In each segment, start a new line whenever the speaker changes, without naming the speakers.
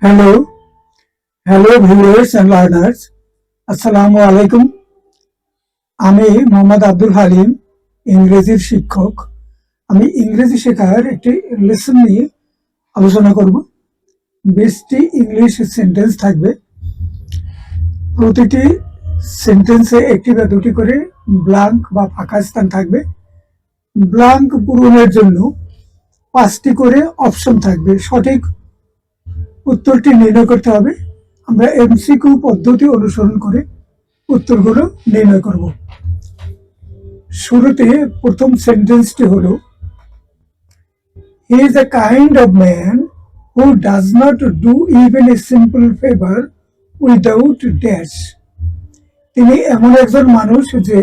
Hello, hello viewers and learners, আসসালামু আলাইকুম। আমি মোহাম্মদ আব্দুল হালিম, ইংরেজির শিক্ষক। আমি ইংরেজি শেখার একটি লেসন নিয়ে আলোচনা করব। 20টি ইংলিশ সেন্টেন্স থাকবে। প্রতিটি সেন্টেন্সে একটি বা দুটি করে ব্ল্যাঙ্ক বা ফাঁকা স্থান থাকবে। ব্ল্যাঙ্ক পূরণের জন্য 5টি করে অপশন থাকবে। সঠিক উত্তরটি নির্ণয় করতে হবে। আমরা এমসিকিউ পদ্ধতি অনুসরণ করে উত্তরগুলো নির্ণয় করব। শুরুতে প্রথম সেন্টেন্সটি হলো, he is a kind of man who does not do even a simple favor without dash. তিনি এমন একজন মানুষ যে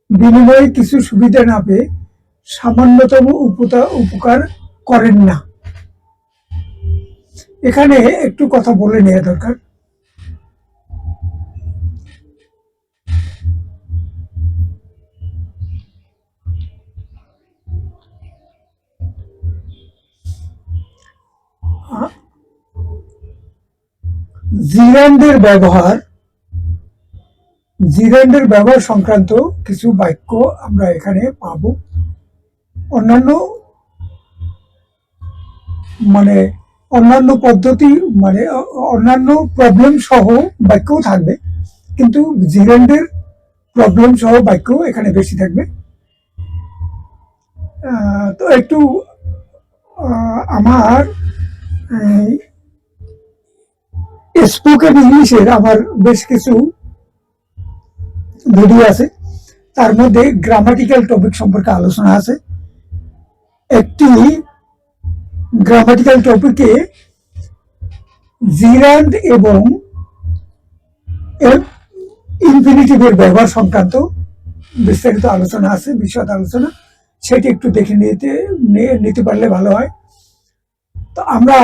বিনিময়ে কিছু সুবিধা না পেয়ে সামান্যতম উপকার করেন না। এখানে একটু কথা বলে নেওয়া দরকার। জিরান্ডের ব্যবহার সংক্রান্ত কিছু বাক্য আমরা এখানে পাবো। অন্যান্য পদ্ধতি অন্যান্য প্রবলেম সহ বাক্যও থাকবে, কিন্তু জিরান্ডের প্রবলেম সহ বাক্য এখানে বেশি থাকবে। তো একটু আমার স্পোকেন ইংলিশের আমার বেশ কিছু ভিডিও আছে, তার মধ্যে গ্রামাটিক্যাল টপিক সম্পর্কে আলোচনা আছে। একটি গ্রামাটিক্যাল টপিকে জিরান্ড এবং ইনফিনিটিভের ব্যবহার সংক্রান্ত বিস্তারিত আলোচনা আছে, বিশদ আলোচনা। সেটি একটু দেখে নিতে পারলে ভালো হয়। তো আমরা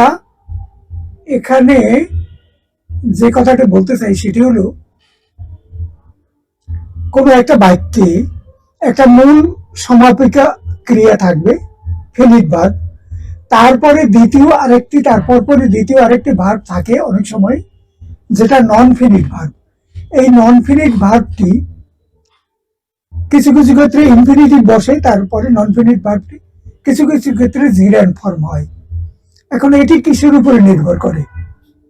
এখানে যে কথাটা বলতে চাই সেটি হলো, কোনো একটা বাক্যে একটা মূল সমাপিকা ক্রিয়া থাকবে, ফিনিট ভার্ব, তারপরে দ্বিতীয় আরেকটি ভার্ব থাকে অনেক সময়, যেটা নন ফিনিট ভার্ব। এই নন ফিনিট ভার্বটি কিছু কিছু ক্ষেত্রে ইনফিনিটিভ বসে, তারপরে নন ফিনিট ভার্বটি কিছু কিছু ক্ষেত্রে জিরান্ড ফর্ম হয়। এখন এটি কিসের উপরে নির্ভর করে,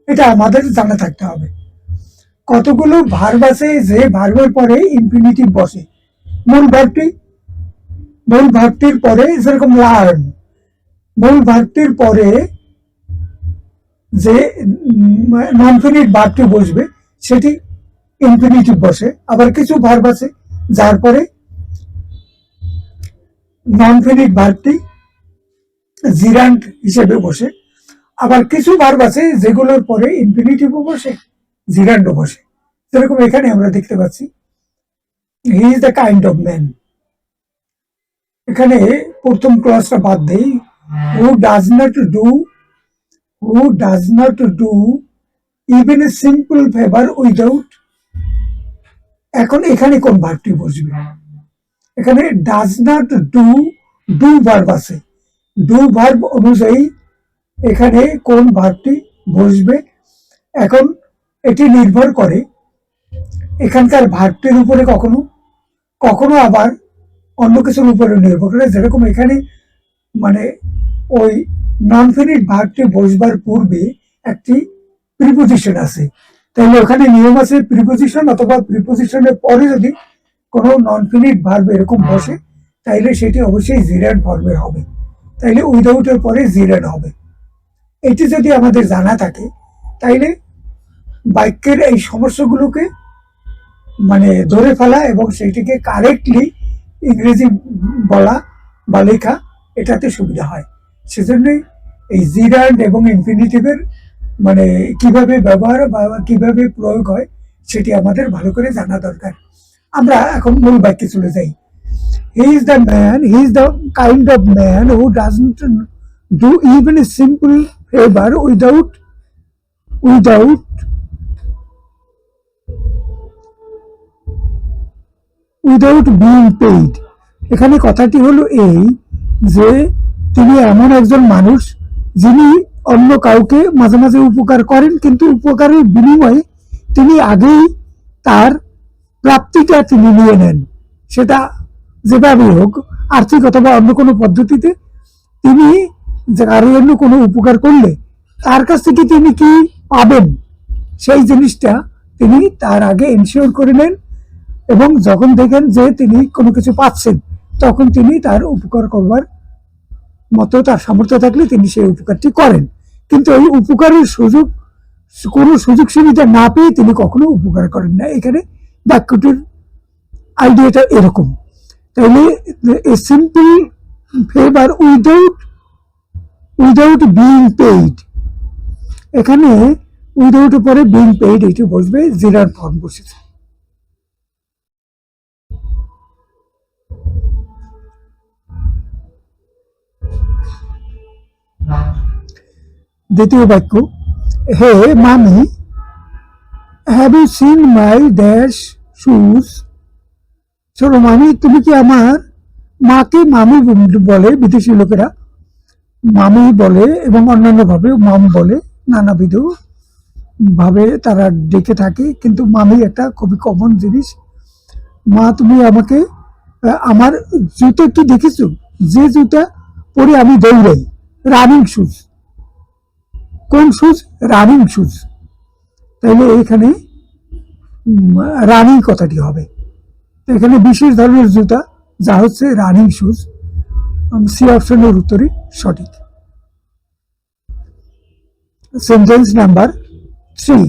এটা আমাদের জানা থাকতে হবে। কতগুলো ভার্ব আছে যে ভার্বের পরে ইনফিনিটিভ বসে। মূল ভার্বটির পরে, যেরকম লার্ন, মূল ভার্বটির পরে যে নন ফিনিট ভার্বটি বসবে সেটি ইনফিনিটিভ বসে। আবার কিছু ভার্ব আছে যার পরে নন ফিনিট ভার্বটি জিরান্ড হিসেবে বসে। আবার কিছু ভার্ব আছে যেগুলোর পরে ইনফিনিটিভও বসে, জিরান্ডও বসে। যেরকম এখানে আমরা দেখতে পাচ্ছি, he is the kind of man. এখানে প্রথম ক্লজটা বাদ দেই, who does not do even a simple favour without. এখন এখানে কোন ভার্বটি বসবে? এখানে ডাজ নট ডু ভার্ব আছে। ডু ভার্ব অনুযায়ী এখানে কোন ভার্বটি বসবে? এখন এটি নির্ভর করে এখানকার ভার্বটির উপরে, কখনো আবার অন্য কিছুর উপরে নির্ভর করে। যেরকম এখানে ওই নন ফিনিট ভার্বটি বসবার পূর্বে একটি প্রিপোজিশন আছে, তাহলে ওখানে নিয়ম আছে প্রিপোজিশন অথবা প্রিপোজিশনের পরে যদি কোনো নন ফিনিট ভার্ব এরকম বসে, তাইলে সেটি অবশ্যই জিরান্ড ফর্মের হবে। তাইলে উইদাউটের পরে জিরান্ড হবে। এটি যদি আমাদের জানা থাকে, তাইলে বাক্যের এই সমস্যাগুলোকে ধরে ফেলা এবং সেইটিকে কারেক্টলি ইংরেজি বলা বা লেখা, এটাতে সুবিধা হয়। সেজন্যই এই জিরান্ড এবং ইনফিনিটিভের কিভাবে ব্যবহার বা কিভাবে প্রয়োগ হয় সেটি আমাদের ভালো করে জানা দরকার। আমরা এখন মূল বাক্যে চলে যাই। He is the kind of man who doesn't do even a simple favour without being paid. এখানে কথাটি হলো এই যে তিনি এমন একজন মানুষ যিনি অন্য কাউকে মাঝে মাঝে উপকার করেন, কিন্তু উপকারের বিনিময়ে তিনি আগেই তার প্রাপ্তিটা তিনি নিয়ে নেন। সেটা যেভাবেই হোক, আর্থিক অথবা অন্য কোনো পদ্ধতিতে তিনি কারোর জন্য কোনো উপকার করলে তার কাছ থেকে তিনি কি পাবেন সেই জিনিসটা তিনি তার আগে এনশিওর করে নেন, এবং যখন দেখেন যে তিনি কোনো কিছু পাচ্ছেন তখন তিনি তার উপকার করবার মতো তার সামর্থ্য থাকলে তিনি সেই উপকারটি করেন। কিন্তু এই উপকারের কোনো সুযোগ সুবিধা না পেয়ে তিনি কখনো উপকার করেন না। এখানে বাক্যটির আইডিয়াটা এরকম। তাহলে a simple favour without being paid, এখানে উইদাউট পরে বিং পেইড এটি বসবে, জিরার ফর্ম বসেছে। দ্বিতীয় বাক্য, hey mummy, have you seen my dash shoes. চলো মামি, তুমি কি আমার মাকে মামি বলে, বিদেশি লোকেরা মামি বলে এবং অন্যান্য ভাবে মাম বলে, নানাবিধ ভাবে তারা ডেকে থাকে, কিন্তু মামি একটা খুবই কমন জিনিস। মা, তুমি আমাকে আমার জুতো কি দেখেছো, যে জুতা পরে আমি দৌড়াই, রানিং শুজ। কোন শুজ? Running shoes. তাইলে এখানে রানিং কথাটি হবে। এখানে বিশেষ ধরনের জুতা, যা হচ্ছে রানিং শুজ। সি অপশনের উত্তরই সঠিক। Sentence number 3,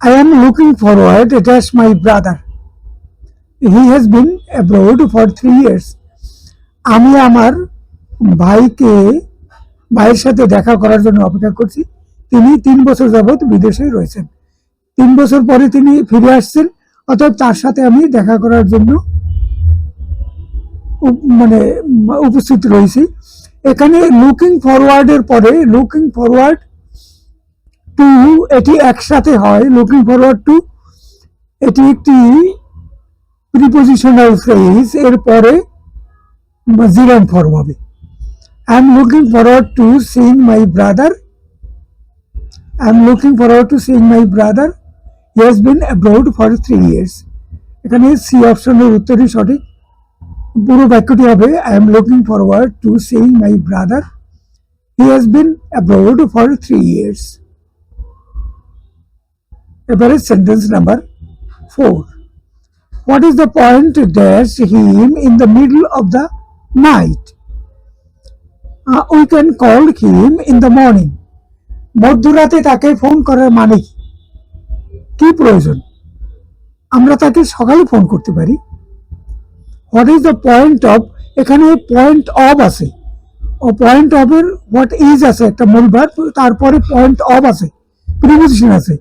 I am looking forward to dash my brother. He has been abroad for 3 years. আমি আমার ভাইয়ের সাথে দেখা করার জন্য অপেক্ষা করছি। তিনি 3 বছর যাবৎ বিদেশে রয়েছেন। 3 বছর পরে তিনি ফিরে আসছেন, অতএব তার সাথে আমি দেখা করার জন্য উপস্থিত রয়েছি। এখানে লুকিং ফরওয়ার্ডের পরে লুকিং ফরওয়ার্ড টু এটি একসাথে হয়। লুকিং ফরওয়ার্ড টু এটি একটি প্রিপোজিশনাল ফ্রেজ, এর পরে জিরান ফর্ম হবে। I am looking forward to seeing my brother. I am looking forward to seeing my brother. He has been abroad for 3 years. এখানে C অপশনের উত্তরই সঠিক। পুরো বাক্যটি হবে, I am looking forward to seeing my brother. He has been abroad for 3 years. এবারে sentence number 4, What is the point dash him in the middle of the night? We can call him in the morning. মধ্যরাতে তাকে phone করার মানে কি প্রয়োজন? আমরা তাকে সকালে ফোন করতে পারি। What is the point of, এখানে পয়েন্ট অফ আছে, ও পয়েন্ট অফ এর হোয়াট ইজ আছে একটা মূল ভার্ব, তারপরে পয়েন্ট অফ আছে, প্রিপোজিশন আছে,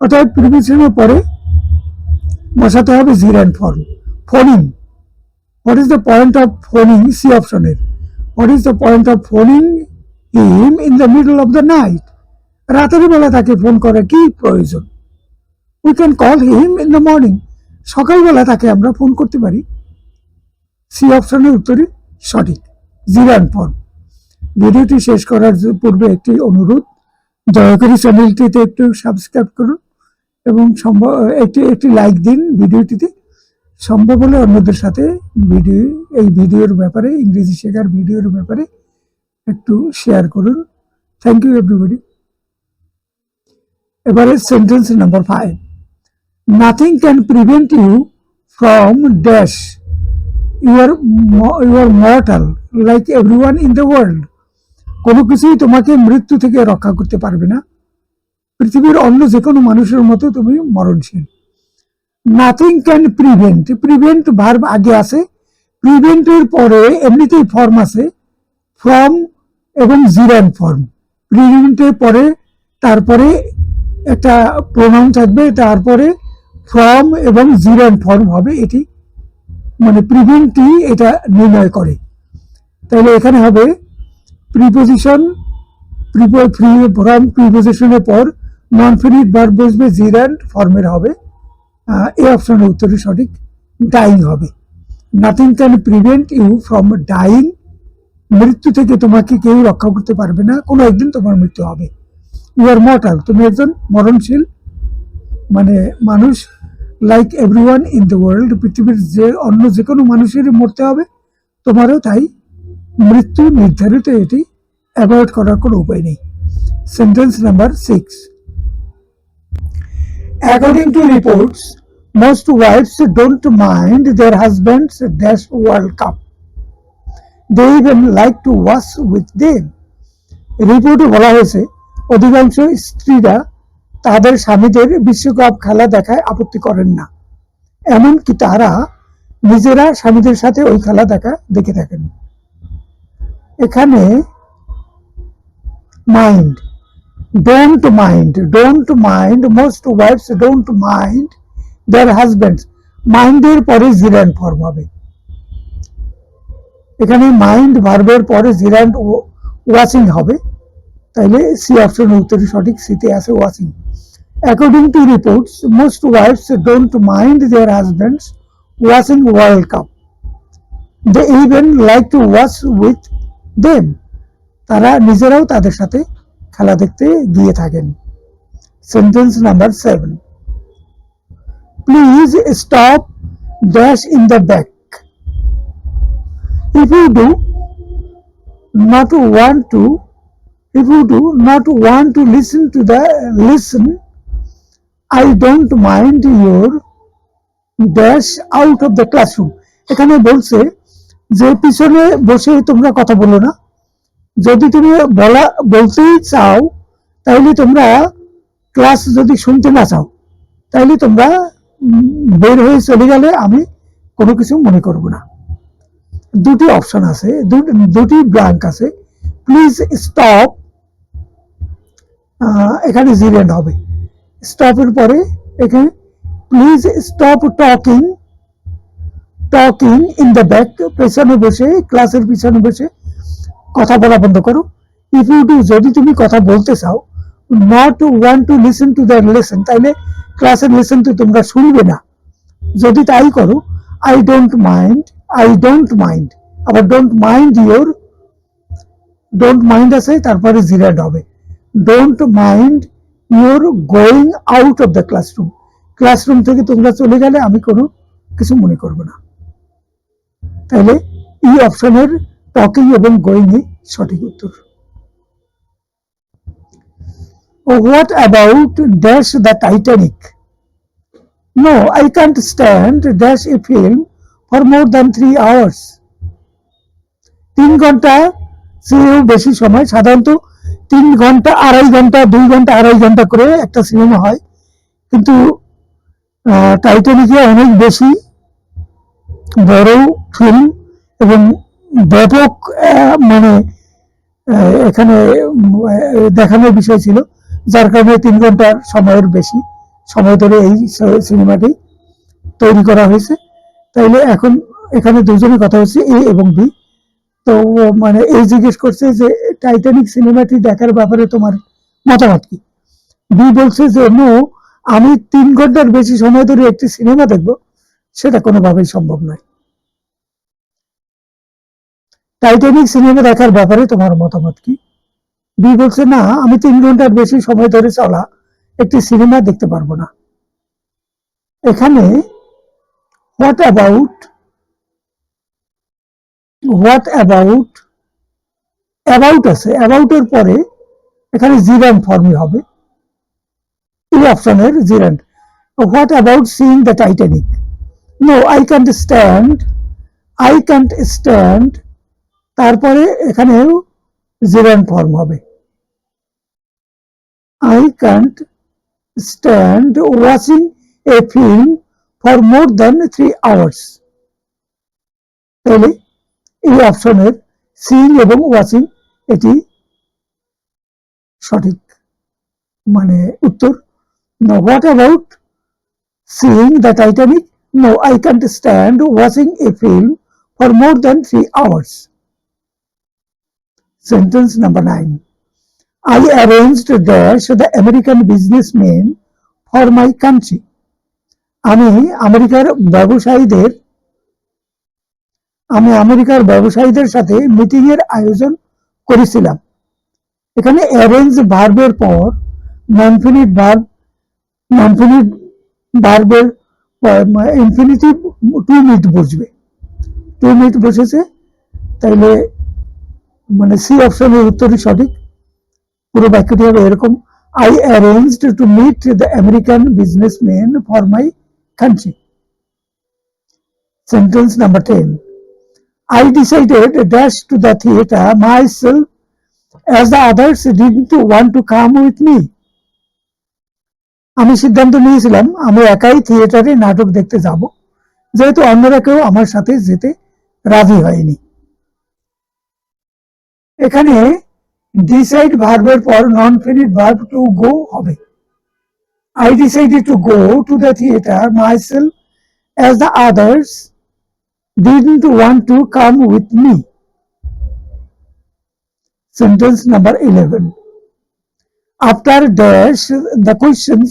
অর্থাৎ প্রিপোজিশনের পরে বসাতে হবে gerund form. Phoning, what is the point of phoning, C অপশনের। What is the point of phoning him in the middle of the night? রাতের বেলা তাকে ফোন করার কি প্রয়োজন? We can call him in the morning, সকালবেলা তাকে আমরা ফোন করতে পারি। সি অপশনের উত্তরই সঠিক, জিরান ফর্ম। ভিডিওটি শেষ করার পূর্বে একটি অনুরোধ, দয়া করে চ্যানেলটিতে একটু সাবস্ক্রাইব করুন এবং একটি লাইক দিন ভিডিওটিতে। সম্ভব হলে অন্যদের সাথে এই ভিডিওর ব্যাপারে, ইংরেজি শেখার ভিডিওর ব্যাপারে একটু শেয়ার করুন। Thank you everybody. এবারে sentence number 5, nothing can prevent you from dash, you are mortal like everyone in the world. কোনো কিছুই তোমাকে মৃত্যু থেকে রক্ষা করতে পারবে না, পৃথিবীর অন্য যে কোনো মানুষের মতো তুমি মরণশীল। Nothing can prevent, prevent verb আগে আছে, প্রিভেন্টের পরে এমনিতেই ফর্ম আছে ফ্রম এবং জিরান ফর্ম। প্রিভেন্টের পরে তারপরে একটা প্রোনাউন থাকবে, তারপরে ফ্রম এবং জিরান ফর্ম হবে। এটি প্রিভেন্টই এটা নির্ণয় করে। তাহলে এখানে হবে প্রিপোজিশন, ফ্রম প্রিপোজিশনের পর নন ফিনিট ভার্ব বসবে, জিরান ফর্মের হবে। এই অপশনের উত্তরই সঠিক, ডাইং হবে। Nothing can prevent you from dying মৃত্যু থেকে তোমাকে কেউ রক্ষা করতে পারবে না, কোনো একদিন তোমার মৃত্যু হবে। ইউ আর মর্টাল, তুমি একজন মরণশীল মানে মানুষ। Like everyone in the world, পৃথিবীর অন্য যে কোনো মানুষেরই মরতে হবে, তোমারও তাই। মৃত্যু নির্ধারিত, এটি অ্যাভয়েড করার কোনো উপায় নেই। Sentence number 6। According to reports, most wives don't mind their husbands dash World Cup. They even like to watch with them. রিপোর্টে বলা হয়েছে অধিকাংশ স্ত্রীরা তাদের স্বামীদের বিশ্বকাপ খেলা দেখায় আপত্তি করেন না, এমনকি তারা নিজেরা স্বামীদের সাথে ওই খেলা দেখে থাকেন। এখানে mind, don't mind, most wives don't mind their husbands, মাইন্ডের পরে জিরান্ড ফর্ম হবে। এখানে মাইন্ড ভার্বের পরে জিরান্ড ওয়াচিং হবে, তাইলে সি অপশন উত্তর সঠিক, সিতে আছে watching. According to reports, most wives don't mind their husbands watching world cup, they even like to watch with them, তারা নিজেরাও তাদের সাথে খেলা দেখতে গিয়ে থাকেন। Sentence number 7। Please stop dash in the back. If you do not want to listen, I don't mind your dash out of the classroom. এখানে বলছে যে পিছনে বসে তোমরা কথা বলো না, যদি তুমি বলতেই চাও তাহলে তোমরা ক্লাস যদি শুনতে না চাও তাহলে তোমরা বের হয়ে চলে গেলে আমি কোনো কিছু মনে করব না। দুটি অপশন আছে, দুটি ব্ল্যাঙ্ক আছে। প্লিজ স্টপ, এখানে জিরেন্ড হবে, স্টপের পরে এখানে please stop talking in the back, পেছনে বসে ক্লাসের পিছনে বসে কথা বলা বন্ধ করো। ইফ ইউ ডু, যদি তুমি কথা বলতে চাও, not want to listen to the lesson, তাইলে ক্লাসের লেসন তো তোমরা শুনবে না, যদি তাই করো, I don't mind, আবার don't mind আছে, তারপরে জিরাড হবে, don't mind your going out of the classroom, classroom থেকে তোমরা চলে গেলে আমি কোনো কিছু মনে করব না। তাহলে এই অপশনের টকিং এবং গোয়িং এ সঠিক উত্তর। What about dash the Titanic? No, I can't stand dash a film for more than 3 hours. 3 ঘন্টা চেয়েও বেশি সময়, সাধারণত 3 ঘন্টা, 2.5 ঘন্টা, 2 ঘন্টা 2.5 ঘন্টা করে একটা সিনেমা হয়, কিন্তু টাইটানিকে অনেক বেশি বড় ফিল্ম এবং ব্যাপক মানে এখানে দেখানোর বিষয় ছিল, যার কারণে 3 ঘন্টার সময়ের বেশি সময় ধরে এই সিনেমাটি তৈরি করা হয়েছে। তাইলে এখন এখানে দুজনের কথা হচ্ছে এ এবং বি। তো মানে এই জিজ্ঞেস করছে যে টাইটানিক সিনেমাটি দেখার ব্যাপারে তোমার মতামত কি। বি বলছে যে নো, আমি 3 ঘন্টার বেশি সময় ধরে একটি সিনেমা দেখব, সেটা কোনোভাবেই সম্ভব নয়। টাইটানিক সিনেমা দেখার ব্যাপারে তোমার মতামত কি। বি বলছে না, আমি 3 ঘন্টার বেশি সময় ধরে চলা একটি সিনেমা দেখতে পারবো না। এখানে হোয়াট অ্যাবাউট আছে, অ্যাবাউটের পরে এখানে জিরান্ড ফর্মই হবে, এই অপশনের gerund. What about seeing the Titanic? No, I can't stand, তারপরে এখানেও জিরান্ড ফর্ম হবে, I can't stand watching a film for more than 3 hours. তাহলে এই অপশনের সিইং এবং ওয়াচিং এটি সঠিক মানে উত্তর। What about seeing the Titanic? No, I can't stand watching a film for more than 3 hours. Sentence number 9. I arranged dash the American businessmen for my country. আমি আমেরিকার ব্যবসায়ীদের আমি আমেরিকার ব্যবসায়ীদের সাথে মিটিং এর আয়োজন করেছিলাম। এখানে অ্যারেঞ্জ ভার্বের পর ননফিনিট ভার্বের ইনফিনিটিভ টু মিট বসবে। টু মিট বসেছে, তাইলে মানে সি অপশনের উত্তরই সঠিক। পুরো বাক্যটি হবে এরকম: I arranged to meet the American businessman for my country. Sentence number 10. I decided dash to the theater myself as the others didn't want to come with me. আমি সিদ্ধান্ত নিয়েছিলাম আমি একাই থিয়েটারে নাটক দেখতে যাব, যেহেতু অন্যরা কেউ আমার সাথে যেতে রাজি হয়নি। এখানে ডিসাইড ভার্বের পর নন ফিনিট ভার্ব টু গো হবে। I decided to go to the theater myself as the others didn't want to come with me. Sentence number 11. After dash the questions,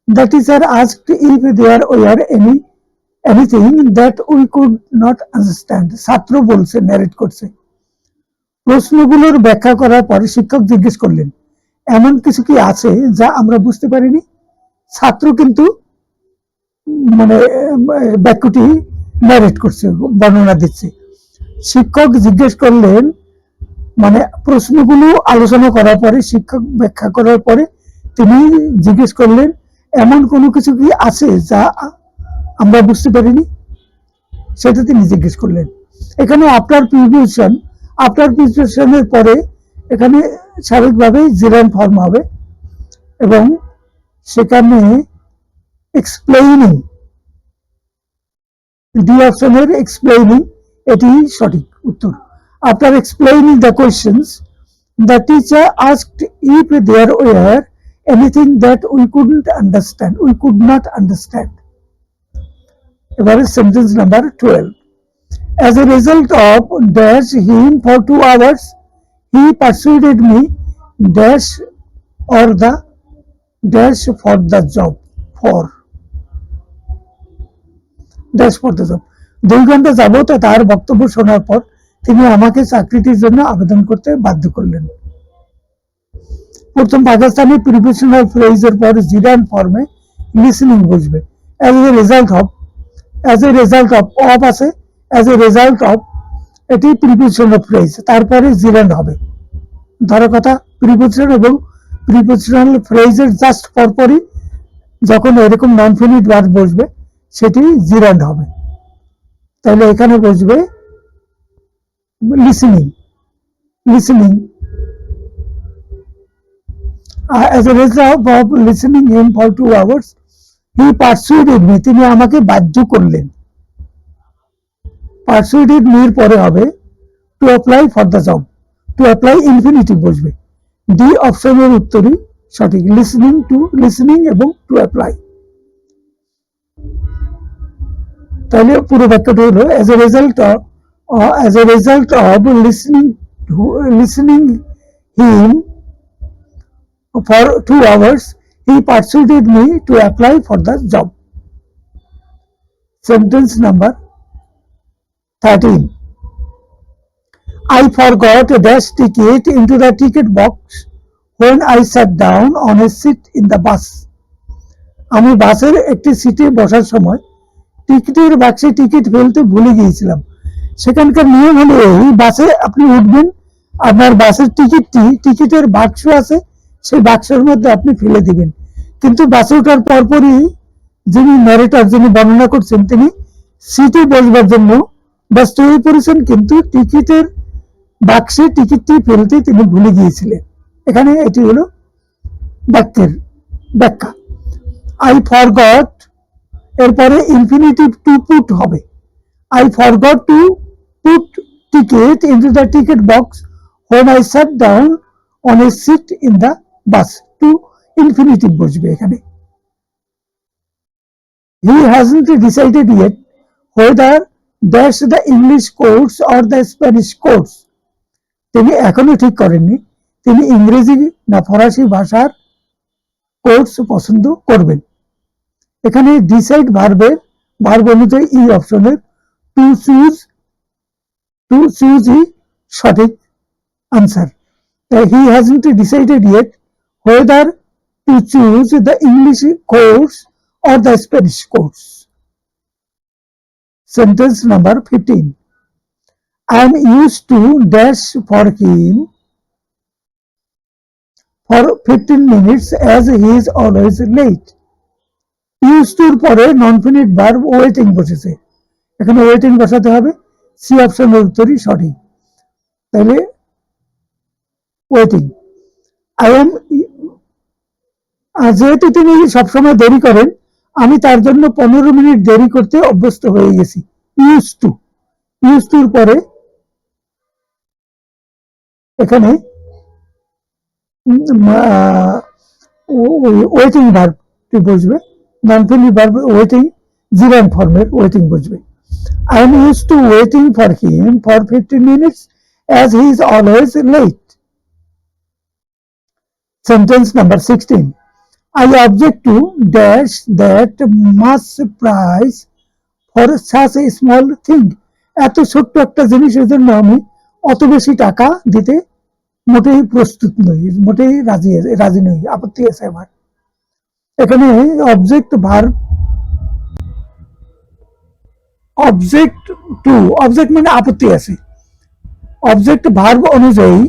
the teacher asked if there were anything that we could not understand. ছাত্র বলছে, narrate করছে, প্রশ্নগুলোর ব্যাখ্যা করার পরে শিক্ষক জিজ্ঞেস করলেন, এমন কিছু কি আছে যা আমরা বুঝতে পারিনি? ছাত্র কিন্তু মানে বাক্যটি ন্যারেট করছে, বর্ণনা দিচ্ছে। শিক্ষক জিজ্ঞেস করলেন মানে প্রশ্নগুলো আলোচনা করার পরে, শিক্ষক ব্যাখ্যা করার পরে তিনি জিজ্ঞেস করলেন, এমন কোনো কিছু কি আছে যা আমরা বুঝতে পারিনি? সেটা তিনি জিজ্ঞেস করলেন। এখানে আফটার প্রিপোজিশনের পরে এখানে স্বাভাবিকভাবে জিরান ফর্ম হবে এবং সেখানে এক্সপ্লেইনিং, ডি অপশনের এক্সপ্লেইনিং এটি সঠিক উত্তর। After explaining the questions, the teacher asked if there were anything that we could not understand. এবারে sentence number 12. As a result of dash him for 2 hours, he persuaded me dash or the dash for the job. dash for the job. 2 ঘন্টা যাবত তার বক্তব্য শোনার পর তিনি আমাকে চাকরিটির জন্য আবেদন করতে বাধ্য করলেন। প্রথম পাকিস্তানি প্রিপোজিশনাল ফ্রেজের পর জিরান ফর্মে লিসেনিং বসবে। as a result of আছে, as a result of এটি প্রিপোজিশনাল ফ্রেজ, তারপরে জিরান হবে। ধরো কথা, প্রিপোজিশন এবং প্রিপোজিশনাল ফ্রেজের জাস্ট পরপরই যখন এরকম নন ফিনিট ভার্ব বসবে সেটি জিরান হবে। তাহলে এখানে বসবে listening. As a result of listening him for 2 hours, he persuaded me, তিনি আমাকে বাধ্য করলেন। persuaded me এর পরে হবে to apply for the job. to apply infinitive বসবে। ডি অপশনের উত্তরই সঠিক, listening এবং to apply। তাহলে পুরো বাক্যটা হলো as a result of listening him for 2 hours, he persuaded me to apply for the job. Sentence number 13. I forgot a dash ticket into the ticket box when I sat down on a seat in the bus. আমি বাসের একটি সিটে বসার সময় টিকিটের বাক্সে ticket ফেলতে ভুলে গিয়েছিলাম। সেখানকার নিয়ম হলো এই, বাসে আপনি উঠবেন, আপনার বাসের টিকিটের বাক্স আছে, সেই বাক্সের মধ্যে আপনি ফেলে দিবেন। কিন্তু বাসে ওঠার পরপরই যিনি ন্যারেটর, যিনি বর্ণনা করছেন, তিনি সিটে বসবার জন্য ব্যস্ত হয়ে পড়েছেন, কিন্তু টিকিটের বাক্সে টিকিটটি ফেলতে তিনি ভুলে গিয়েছিলেন। এখানে এটি হলো বাক্যের ব্যাখ্যা। আই ফরগট এরপরে ইনফিনিটিভ টু পুট হবে। I forgot to put ticket into the ticket box when I sat down on a seat in the bus. To infinitive বসবে এখানে। He hasn't decided yet whether that's the English course or the Spanish course. তিনি এখনো ঠিক করেননি তিনি ইংরেজি না ফরাসি ভাষার কোর্স পছন্দ করবেন। এখানে ডিসাইড ভার্ব অনুযায়ী ই অপশনের to choose to choose the সঠিক answer. He hasn't decided yet whether to choose the English course or the Spanish course. Sentence number 15. I am used to dash for him for 15 minutes as he is always late. Used to পরে নন finite verb waiting বসেছে, এখানে waiting বসাতে হবে। C অপশনের উত্তরই সঠিক। তাহলে waiting I am, যেহেতু তিনি সবসময় দেরি করেন, আমি তার জন্য 15 মিনিট দেরি করতে অভ্যস্ত হয়ে গেছি। ইউজ টু, ইউজ টুর পরে এখানে ওয়েটিং ভার্বটি বসবে, নন ফিনিট ভার্ব ওয়েটিং জিরান ফর্মের ওয়েটিং বসবে। I am used to waiting for him for 15 minutes as he is always late. Sentence number 16. I object to dash that much price for such a small thing. এত ছোট্ট একটা জিনিসের জন্য আমি অত বেশি টাকা দিতে মোটেই প্রস্তুত নই, মোটেই রাজি নই, আপত্তি আছে আমার। এখানে object verb, object to, object মানে আপত্তি আছে, অবজেক্ট ভার্ব অনুযায়ী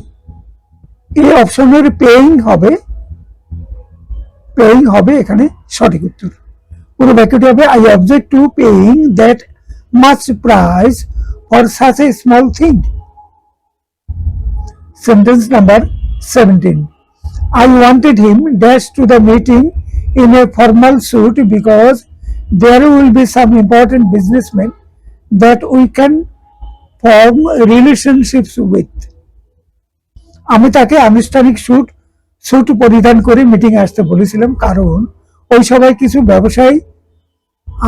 এই অপশনের পেইং হবে এখানে সঠিক উত্তর। পুরো বাক্যটি হবে I object to paying that much price for such a small thing. Sentence number 17. I wanted him dash to the meeting in a formal suit because there will be some important businessmen that we can form relationships with. আমি তাকে আনুষ্ঠানিক sweet পরিধান করে meeting আসতে বলেছিলাম, কারণ ওই সবাই কিছু ব্যবসায়ী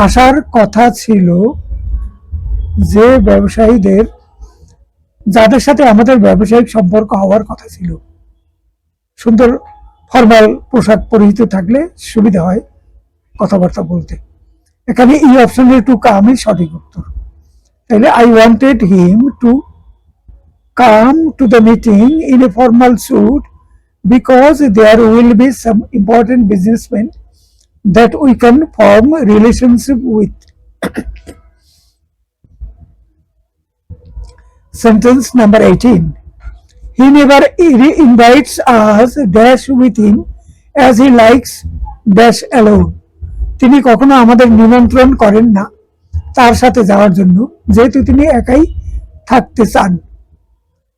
আসার কথা ছিল, যে ব্যবসায়ীদের যাদের সাথে আমাদের ব্যবসায়িক সম্পর্ক হওয়ার কথা ছিল। সুন্দর ফর্মাল পোশাক পরিহিত থাকলে সুবিধা হয় কথাবার্তা বলতে। এখানে এই অপশনের টু কামই সঠিক উত্তর। তাহলে I wanted him to come to the meeting in a formal suit because there will be some important businessman that we can form relationship with. Sentence number 18. He never invites us dash with him as he likes dash alone. তিনি কখনো আমাদের নিমন্ত্রণ করেন না তার সাথে যাওয়ার জন্য, যেহেতু তিনি একাই থাকতে চান।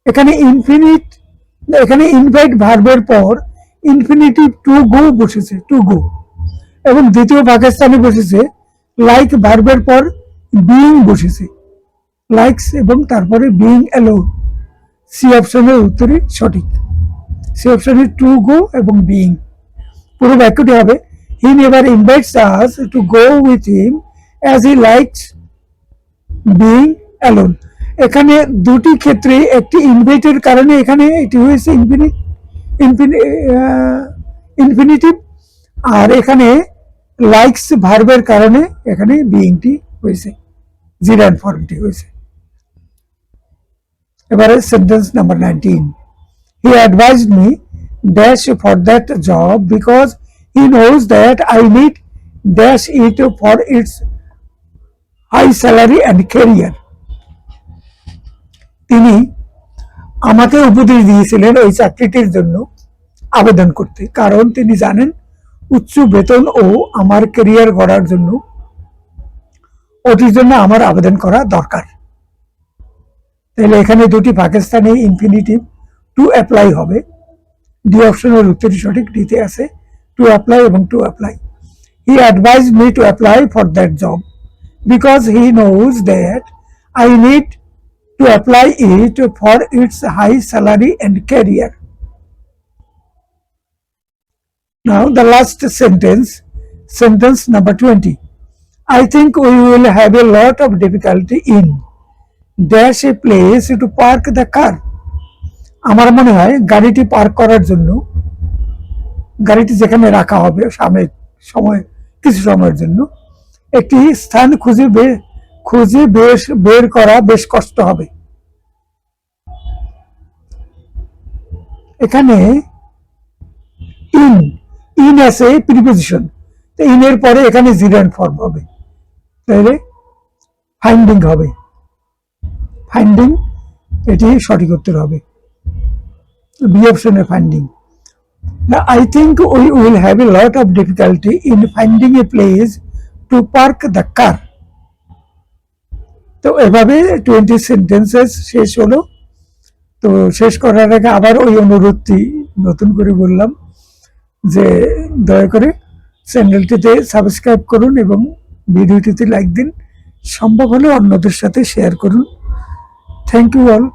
এখানে ইনভাইট ভার্বের পর ইনফিনিটিভ টু গো বসেছে, টু গো, এবং দ্বিতীয় পাকিস্তানি বসেছে লাইক ভার্বের পর বিইং বসেছে, লাইকস এবং তারপরে বিইং অ্যালোন। সি অপশনের উত্তরই সঠিক। সি অপশনে টু গো এবং বিইং। পুরো বাক্যটি হবে he never invites us to go with him as he likes being alone. এখানে দুটি ক্ষেত্রে একটি ইনভাইটের কারণে এখানে এটি হয়েছে ইনফিনিটিভ, আর এখানে লাইকস ভার্বের কারণে এখানে বিইংটি হয়েছে, জিরান ফর্মটি হয়েছে। এবারে sentence number 19. He advised me dash for that job because he knows that I need dash it for its high salary and career. তিনি আমাকে উপদেশ দিয়েছিলেন ওই চাকরিটির জন্য আবেদন করতে, কারণ তিনি জানেন উচ্চ বেতন ও আমার ক্যারিয়ার গড়ার জন্য ওটির জন্য আমার আবেদন করা দরকার। তাহলে এখানে দুটি পাকিস্তানি ইনফিনিটিভ টু অ্যাপ্লাই হবে। ডি অপশনের উত্তরই সঠিক, ডিতে আছে টু অ্যাপ্লাই এবং to apply. He advise me to apply for that job because he knows that I need to apply it for its high salary and career. Now the last sentence number 20. I think we will have a lot of difficulty in dash a place to park the car. আমার মনে হয় গাড়িটি park করার জন্য, গাড়িটি যেখানে রাখা হবে কিছু সময়ের জন্য একটি স্থান খুঁজে বের করা বেশ কষ্ট হবে। এখানে ইন ইন আছে প্রিপোজিশন, তো ইনের পরে এখানে জিরান্ড ফর্ম হবে, তাহলে ফাইন্ডিং হবে, ফাইন্ডিং এটি সঠিক উত্তর হবে, বি অপশনের finding. Now, I think we will have a lot of difficulty in finding a place to park the car. তো এভাবে 20 সেন্টেন্সেস শেষ হলো। তো শেষ করার আগে আবার ওই অনুরোধটি নতুন করে বললাম যে দয়া করে চ্যানেলটিতে সাবস্ক্রাইব করুন এবং ভিডিওটিতে লাইক দিন, সম্ভব হলে অন্যদের সাথে শেয়ার করুন। Thank you all.